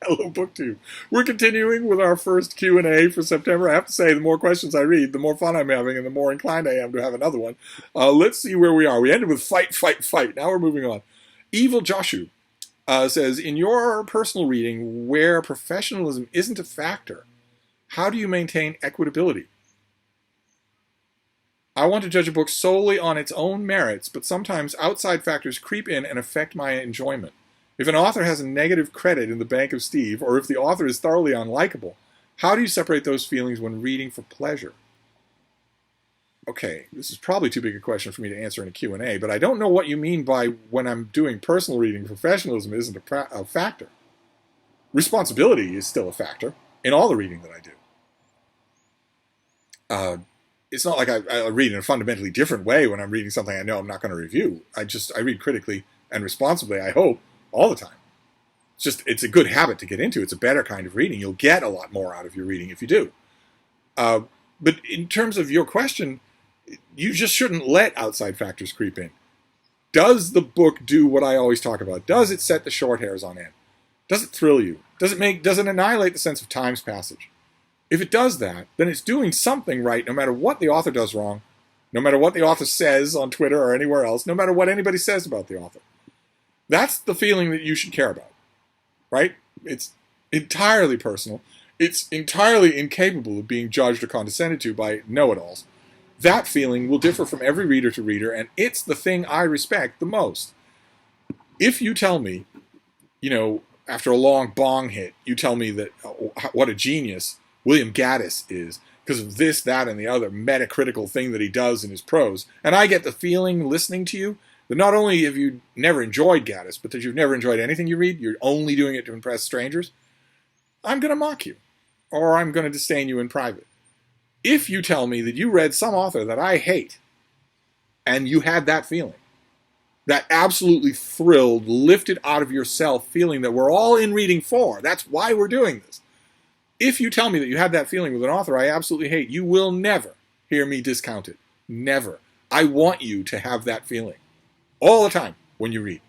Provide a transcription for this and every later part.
Hello, BookTube. We're continuing with our first Q&A for September. I have to say, the more questions I read, the more fun I'm having, and the more inclined I am to have another one. Let's see where we are. We ended with fight, fight, fight. Now we're moving on. Evil Joshua says, in your personal reading, where professionalism isn't a factor, how do you maintain equitability? I want to judge a book solely on its own merits, but sometimes outside factors creep in and affect my enjoyment. If an author has a negative credit in the bank of Steve, or if the author is thoroughly unlikable, how do you separate those feelings when reading for pleasure? Okay, this is probably too big a question for me to answer in a Q&A, but I don't know what you mean by when I'm doing personal reading, professionalism isn't a factor. Responsibility is still a factor in all the reading that I do. It's not like I read in a fundamentally different way when I'm reading something I know I'm not going to review. I read critically and responsibly, I hope, all the time. It's a good habit to get into. It's a better kind of reading. You'll get a lot more out of your reading if you do. But in terms of your question, you just shouldn't let outside factors creep in. Does the book do what I always talk about? Does it set the short hairs on end? Does it thrill you? Does it annihilate the sense of time's passage? If it does that, then it's doing something right no matter what the author does wrong, no matter what the author says on Twitter or anywhere else, no matter what anybody says about the author. That's the feeling that you should care about, right? It's entirely personal. It's entirely incapable of being judged or condescended to by know-it-alls. That feeling will differ from every reader to reader, and it's the thing I respect the most. If you tell me, after a long bong hit, you tell me that what a genius William Gaddis is because of this, that, and the other metacritical thing that he does in his prose, and I get the feeling listening to you that not only have you never enjoyed Gaddis, but that you've never enjoyed anything you read, you're only doing it to impress strangers, I'm going to mock you, or I'm going to disdain you in private. If you tell me that you read some author that I hate, and you had that feeling, that absolutely thrilled, lifted out of yourself feeling that we're all in reading for, that's why we're doing this. If you tell me that you had that feeling with an author I absolutely hate, you will never hear me discount it. Never. I want you to have that feeling all the time when you read.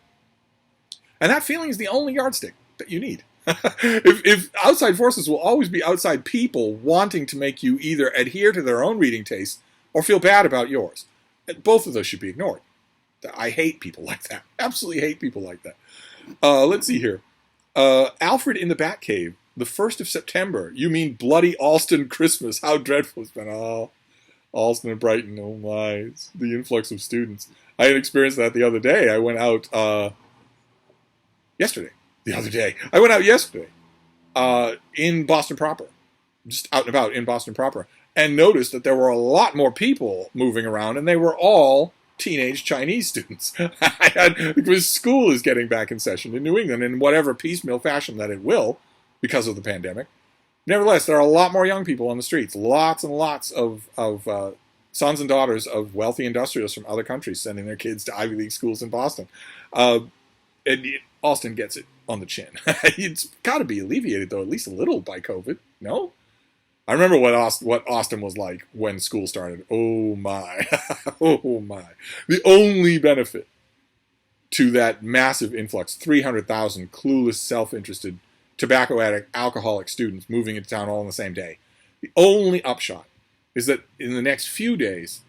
And that feeling is the only yardstick that you need. if outside forces will always be outside people wanting to make you either adhere to their own reading tastes or feel bad about yours. Both of those should be ignored. I hate people like that. Absolutely hate people like that. Let's see here. Alfred in the Batcave. The 1st of September. You mean bloody Alston Christmas. How dreadful it's been. Oh, Alston and Brighton. Oh my. It's the influx of students. I had experienced that the other day. I went out yesterday. I went out yesterday in Boston proper. Just out and about in Boston proper. And noticed that there were a lot more people moving around, and they were all teenage Chinese students. Because school is getting back in session in New England in whatever piecemeal fashion that it will, because of the pandemic. Nevertheless, there are a lot more young people on the streets. Lots and lots of sons and daughters of wealthy industrialists from other countries sending their kids to Ivy League schools in Boston. And Austin gets it on the chin. It's got to be alleviated, though, at least a little by COVID. No? I remember what Austin was like when school started. Oh, my. Oh, my. The only benefit to that massive influx, 300,000 clueless, self-interested, tobacco addict, alcoholic students moving into town all on the same day. The only upshot is that in the next few days,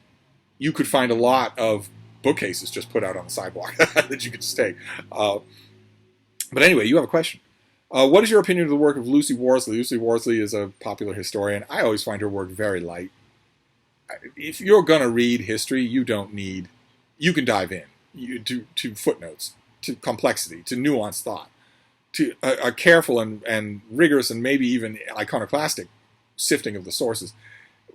you could find a lot of bookcases just put out on the sidewalk that you could just take. But anyway, you have a question. What is your opinion of the work of Lucy Worsley? Lucy Worsley is a popular historian. I always find her work very light. If you're going to read history, you can dive in to footnotes, to complexity, to nuanced thought, to a careful and rigorous and maybe even iconoclastic sifting of the sources.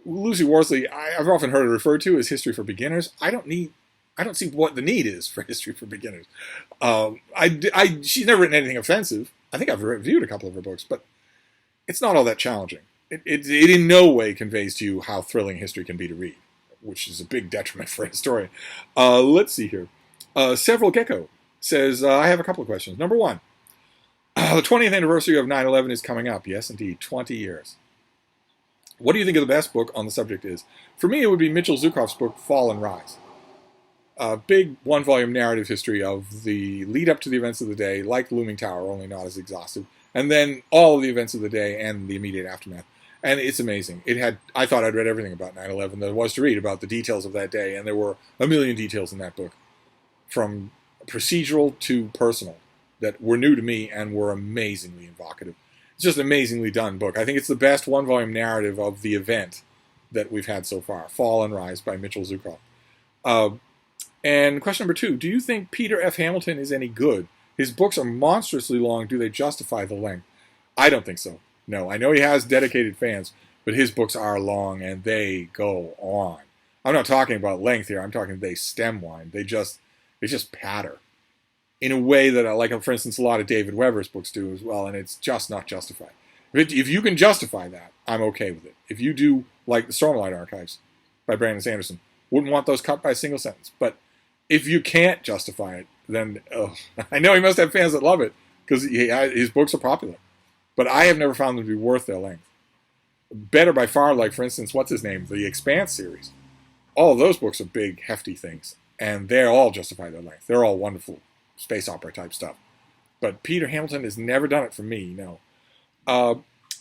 Lucy Worsley, I've often heard her referred to as history for beginners. I don't see what the need is for history for beginners. She's never written anything offensive. I think I've reviewed a couple of her books, but it's not all that challenging. It in no way conveys to you how thrilling history can be to read, which is a big detriment for a historian. Let's see here. Several Gecko says, I have a couple of questions. Number one, the 20th anniversary of 9/11 is coming up. Yes, indeed, 20 years. What do you think of the best book on the subject is? For me, it would be Mitchell Zukof's book, Fall and Rise. A big one-volume narrative history of the lead up to the events of the day, like the Looming Tower, only not as exhaustive, and then all of the events of the day and the immediate aftermath. And it's amazing. I thought I'd read everything about 9/11 there was to read about the details of that day, and there were a million details in that book, from procedural to personal, that were new to me and were amazingly evocative. It's just an amazingly done book. I think it's the best one-volume narrative of the event that we've had so far, Fall and Rise by Mitchell Zucrow. And question number 2, do you think Peter F. Hamilton is any good? His books are monstrously long. Do they justify the length? I don't think so. No, I know he has dedicated fans, but his books are long and they go on. I'm not talking about length here. I'm talking they stem line. They just patter in a way that, like, for instance, a lot of David Weber's books do as well, and it's just not justified. If you can justify that, I'm okay with it. If you do, like the Stormlight Archives by Brandon Sanderson, wouldn't want those cut by a single sentence. But if you can't justify it, then I know he must have fans that love it because his books are popular. But I have never found them to be worth their length. Better by far, like, for instance, what's his name? The Expanse series. All of those books are big, hefty things. And they all justify their length. They're all wonderful space opera type stuff. But Peter Hamilton has never done it for me, no.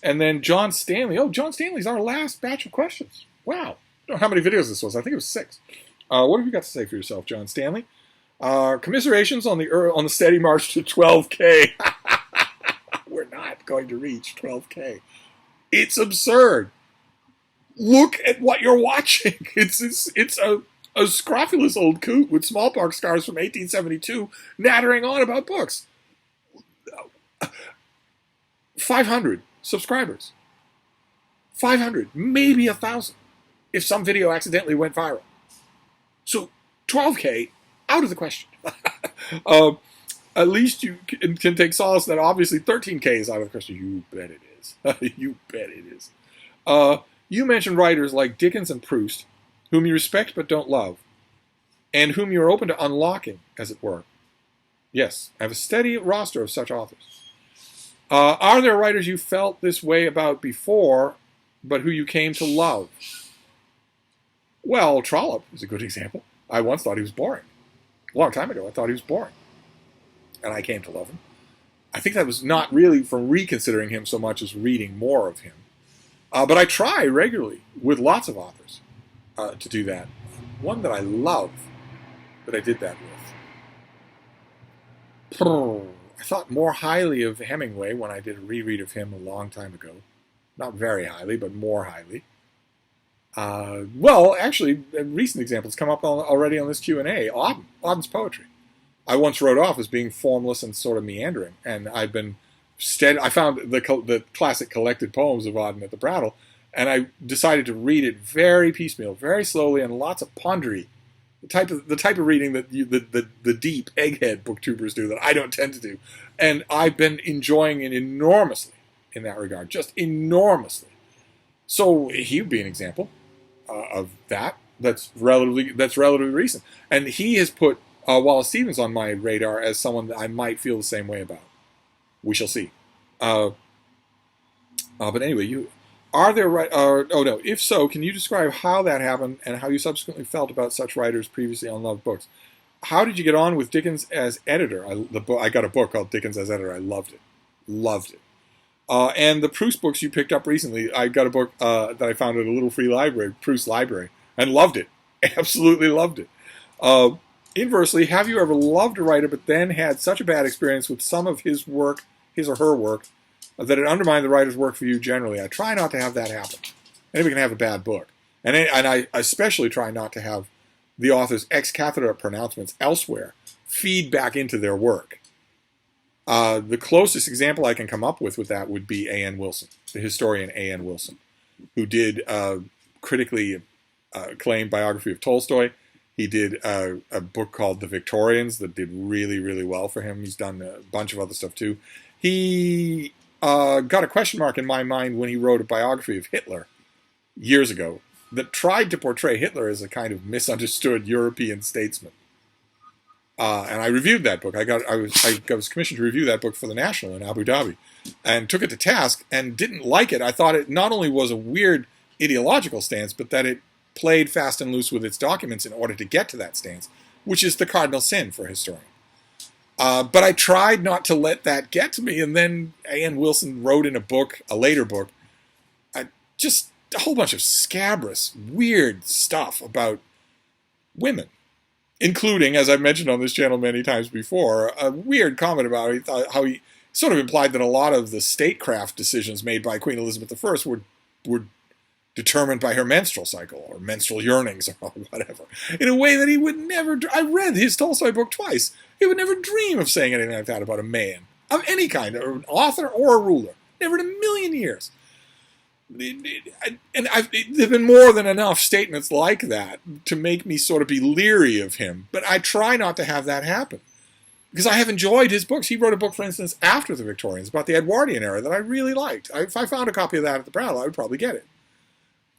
And then John Stanley. Oh, John Stanley's our last batch of questions. Wow. I don't know how many videos this was. I think it was 6. What have you got to say for yourself, John Stanley? Commiserations on the steady march to 12K. We're not going to reach 12K. It's absurd. Look at what you're watching. It's a scrofulous old coot with smallpox scars from 1872 nattering on about books. 500 subscribers. 500, maybe 1,000, if some video accidentally went viral. So 12K, out of the question. At least you can take solace that obviously 13K is out of the question. You bet it is. You bet it is. You mentioned writers like Dickens and Proust, whom you respect but don't love, and whom you are open to unlocking, as it were. Yes, I have a steady roster of such authors. Are there writers you felt this way about before, but who you came to love? Well, Trollope is a good example. I once thought he was boring. A long time ago, I thought he was boring. And I came to love him. I think that was not really from reconsidering him so much as reading more of him. But I try regularly with lots of authors to do that. One that I love that I did that with. I thought more highly of Hemingway when I did a reread of him a long time ago. Not very highly, but more highly. Well, actually, a recent examples come up already on this Q&A. Auden's poetry. I once wrote off as being formless and sort of meandering, and I've been I found the classic collected poems of Auden at the Brattle, and I decided to read it very piecemeal, very slowly, and lots of pondery. The type of reading that the deep egghead booktubers do that I don't tend to do, and I've been enjoying it enormously in that regard, just enormously. So he would be an example of that. That's relatively recent, and he has put Wallace Stevens on my radar as someone that I might feel the same way about. We shall see. But anyway, if so, can you describe how that happened and how you subsequently felt about such writers' previously unloved books? How did you get on with Dickens as editor? I got a book called Dickens as Editor. I loved it. And the Proust books you picked up recently, I got a book that I found at a little free library, Proust Library, and loved it. Absolutely loved it. Inversely, have you ever loved a writer but then had such a bad experience with some of his or her work, that it undermined the writer's work for you generally? I try not to have that happen. Anybody can have a bad book. And I especially try not to have the author's ex cathedra pronouncements elsewhere feed back into their work. The closest example I can come up with that would be A.N. Wilson, the historian A.N. Wilson, who did a critically acclaimed biography of Tolstoy. He did a book called The Victorians that did really, really well for him. He's done a bunch of other stuff too. He got a question mark in my mind when he wrote a biography of Hitler years ago that tried to portray Hitler as a kind of misunderstood European statesman. And I reviewed that book. I was commissioned to review that book for the National in Abu Dhabi, and took it to task and didn't like it. I thought it not only was a weird ideological stance, but that it played fast and loose with its documents in order to get to that stance. which is the cardinal sin for a historian. But I tried not to let that get to me, and then A.N. Wilson wrote in a book, a later book, just a whole bunch of scabrous, weird stuff about women, including, as I've mentioned on this channel many times before, a weird comment about how he sort of implied that a lot of the statecraft decisions made by Queen Elizabeth I were determined by her menstrual cycle or menstrual yearnings or whatever, in a way that he would never. I read his Tolstoy book twice. He would never dream of saying anything like that about a man of any kind, or an author or a ruler. Never in a million years. And there've been more than enough statements like that to make me sort of be leery of him. But I try not to have that happen, because I have enjoyed his books. He wrote a book, for instance, after the Victorians, about the Edwardian era that I really liked. If I found a copy of that at the Brattle, I would probably get it.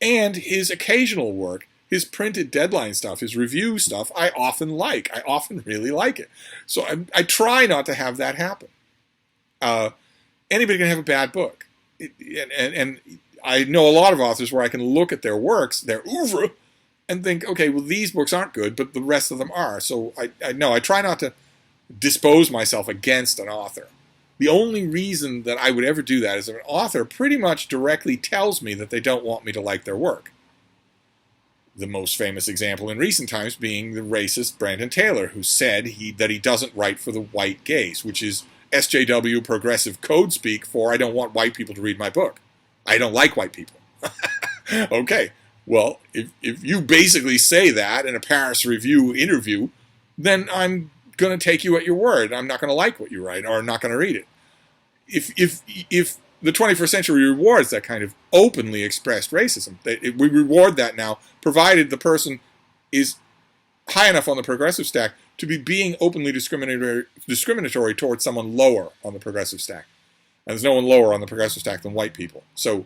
And his occasional work, his printed deadline stuff, his review stuff, I often like. I often really like it. So I try not to have that happen. Anybody can have a bad book. And I know a lot of authors where I can look at their works, their oeuvre, and think, okay, well, these books aren't good, but the rest of them are. So I try not to dispose myself against an author. The only reason that I would ever do that is if an author pretty much directly tells me that they don't want me to like their work. The most famous example in recent times being the racist Brandon Taylor, who said that he doesn't write for the white gaze, which is SJW progressive code speak for I don't want white people to read my book. I don't like white people. Okay, well, if you basically say that in a Paris Review interview, then I'm going to take you at your word. I'm not going to like what you write, or I'm not going to read it. If the 21st century rewards that kind of openly expressed racism, we reward that now, provided the person is high enough on the progressive stack to be being openly discriminatory towards someone lower on the progressive stack. And there's no one lower on the progressive stack than white people. So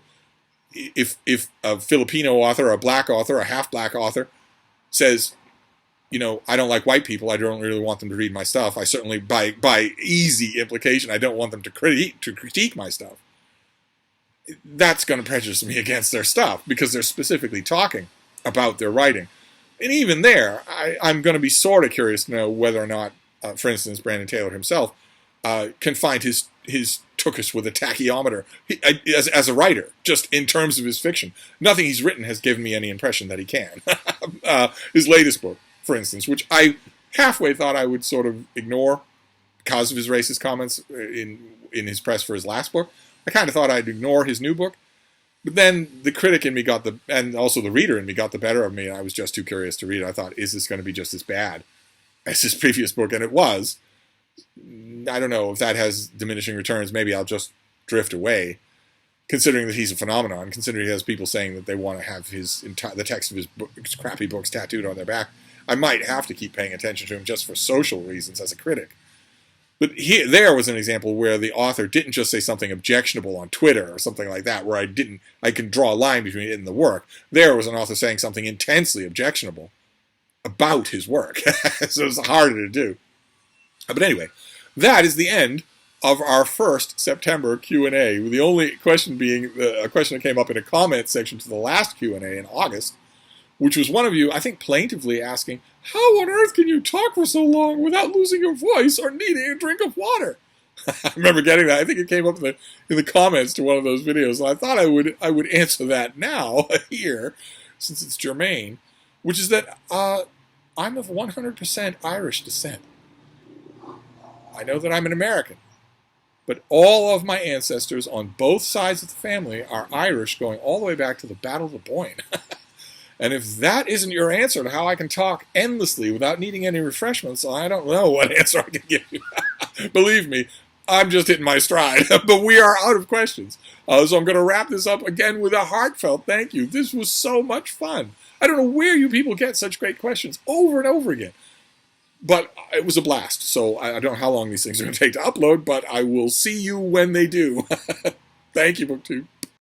if a Filipino author, a black author, a half-black author says, I don't like white people, I don't really want them to read my stuff, I certainly, by easy implication, I don't want them to critique my stuff, that's going to prejudice me against their stuff, because they're specifically talking about their writing. And even there, I'm going to be sort of curious to know whether or not, for instance, Brandon Taylor himself can find his tookus with a tachyometer as a writer, just in terms of his fiction. Nothing he's written has given me any impression that he can. His latest book, for instance, which I halfway thought I would sort of ignore because of his racist comments in his press for his last book. I kind of thought I'd ignore his new book. But then the critic in me and also the reader in me got the better of me, and I was just too curious to read it. I thought, is this going to be just as bad as his previous book? And it was. I don't know if that has diminishing returns. Maybe I'll just drift away, considering that he's a phenomenon, considering he has people saying that they want to have the text of his crappy books tattooed on their back. I might have to keep paying attention to him just for social reasons as a critic. But there was an example where the author didn't just say something objectionable on Twitter or something like that, where I can draw a line between it and the work. There was an author saying something intensely objectionable about his work. So it's harder to do. But anyway, that is the end of our first September Q&A. The only question being a question that came up in a comment section to the last Q&A in August, which was one of you, I think, plaintively asking, how on earth can you talk for so long without losing your voice or needing a drink of water? I remember getting that. I think it came up in the comments to one of those videos, and I thought I would answer that now here, since it's germane, which is that I'm of 100% Irish descent. I know that I'm an American, but all of my ancestors on both sides of the family are Irish, going all the way back to the Battle of the Boyne. And if that isn't your answer to how I can talk endlessly without needing any refreshments, I don't know what answer I can give you. Believe me, I'm just hitting my stride. But we are out of questions. So I'm going to wrap this up again with a heartfelt thank you. This was so much fun. I don't know where you people get such great questions over and over again. But it was a blast. So I don't know how long these things are going to take to upload, but I will see you when they do. Thank you, BookTube.